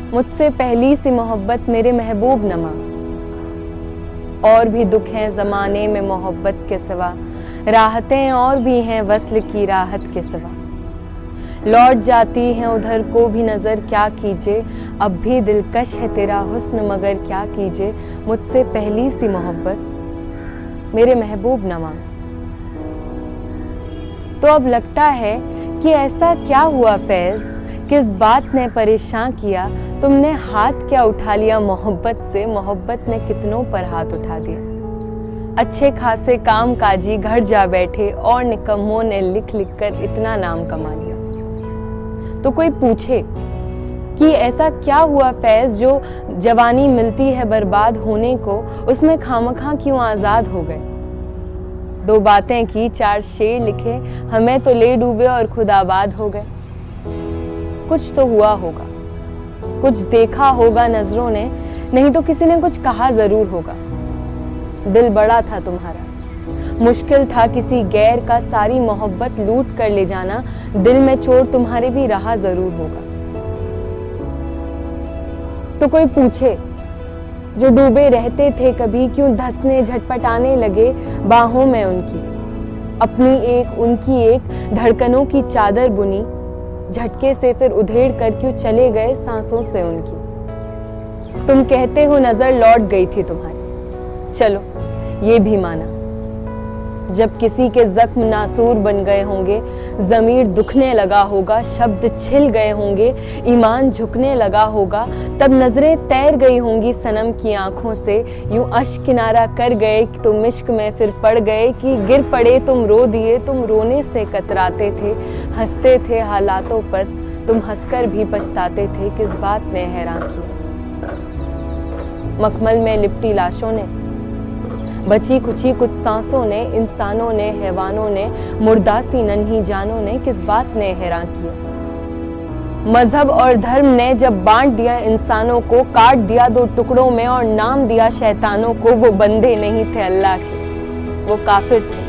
मुझसे पहली सी मोहब्बत मेरे महबूब नमा। और भी दुख हैं ज़माने में मोहब्बत के सिवा, राहतें और भी हैं वस्ल की राहत के सिवा। लौट जाती हैं उधर को भी नज़र क्या कीजिए, अब भी दिलकश है तेरा हुस्न मगर क्या कीजिए। मुझसे पहली सी मोहब्बत मेरे महबूब नमा। तो अब लगता है कि ऐसा क्या हुआ फैज़, किस बात ने परेशान किया, तुमने हाथ क्या उठा लिया मोहब्बत से, मोहब्बत ने कितनों पर हाथ उठा दिया। अच्छे खासे काम काजी घर जा बैठे और निकम्मों ने लिख लिख कर इतना नाम कमा लिया। तो कोई पूछे कि ऐसा क्या हुआ फैज़ जो जवानी मिलती है बर्बाद होने को, उसमें खामखा क्यों आज़ाद हो गए। दो बातें की, चार शेर लिखे, हमें तो ले डूबे और खुद आबाद हो गए। कुछ तो हुआ होगा, कुछ देखा होगा नजरों ने, नहीं तो किसी ने कुछ कहा जरूर होगा। दिल बड़ा था तुम्हारा, मुश्किल था किसी गैर का सारी मोहब्बत लूट कर ले जाना। दिल में चोट तुम्हारे भी रहा जरूर होगा। तो कोई पूछे जो डूबे रहते थे कभी, क्यों धंसने झटपटाने लगे बाहों में उनकी। अपनी एक उनकी एक धड़कनों की चादर बुनी, झटके से फिर उधेड़ कर क्यों चले गए सांसों से उनकी। तुम कहते हो नजर लौट गई थी तुम्हारी, चलो ये भी माना। जब किसी के जख्म नासूर बन गए होंगे, ज़मीर दुखने लगा होगा, शब्द छिल गए होंगे, ईमान झुकने लगा होगा, तब नजरें तैर गई होंगी सनम की आंखों से। यूं अश्क किनारा कर गए कि तुम इश्क में फिर पड़ गए, कि गिर पड़े तुम रो दिए। तुम रोने से कतराते थे, हंसते थे हालातों पर, तुम हंसकर भी पछताते थे। किस बात ने हैरान किया। मखमल में लिपटी लाशों ने, बची कुची कुछ सांसों ने, इंसानों ने, हैवानों ने, मुर्दासी नन्ही जानों ने, किस बात ने हैरान किया। मजहब और धर्म ने जब बांट दिया इंसानों को, काट दिया दो टुकड़ों में और नाम दिया शैतानों को। वो बंदे नहीं थे अल्लाह के, वो काफिर थे।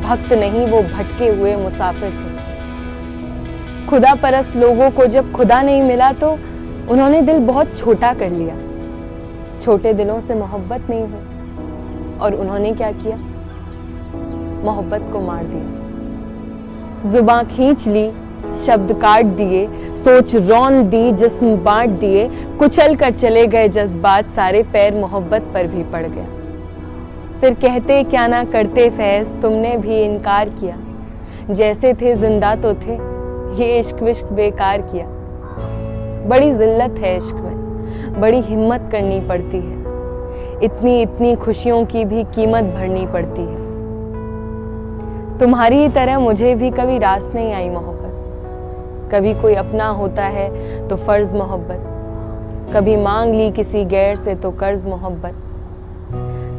भक्त नहीं, वो भटके हुए मुसाफिर थे। खुदा परस्त लोगों को जब खुदा नहीं मिला तो उन्होंने दिल बहुत छोटा कर लिया। छोटे दिलों से मोहब्बत नहीं हुई और उन्होंने क्या किया, मोहब्बत को मार दिया। जुबां खींच ली, शब्द काट दिए, सोच रौन दी, जिस्म बांट दिए, कुचल कर चले गए जज्बात सारे, पैर मोहब्बत पर भी पड़ गया। फिर कहते क्या ना करते फैज़, तुमने भी इनकार किया। जैसे थे जिंदा तो थे, ये इश्क विश्क बेकार किया। बड़ी जिल्लत है इश्क में, बड़ी हिम्मत करनी पड़ती है। इतनी इतनी खुशियों की भी कीमत भरनी पड़ती है। तुम्हारी ही तरह मुझे भी कभी रास नहीं आई मोहब्बत। कभी कोई अपना होता है तो फर्ज मोहब्बत, कभी मांग ली किसी गैर से तो कर्ज मोहब्बत,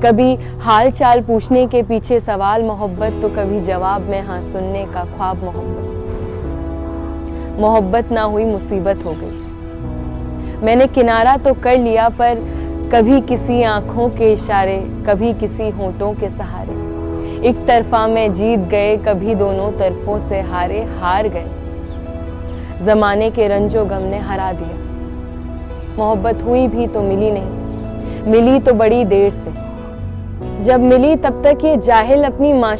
कभी हाल चाल पूछने के पीछे सवाल मोहब्बत, तो कभी जवाब में हाँ सुनने का ख्वाब मोहब्बत। मोहब्बत ना हुई मुसीबत हो गई। मैंने किनारा तो कर लिया, पर कभी किसी आंखों के इशारे, कभी किसी होंठों के सहारे। एक तरफा में जीत गए, कभी दोनों तरफों से हारे, हार गए। जमाने के रंजो गम ने हरा दिया। मोहब्बत हुई भी तो मिली नहीं, मिली तो बड़ी देर से। जब मिली तब तक ये जाहिल अपनी माशूक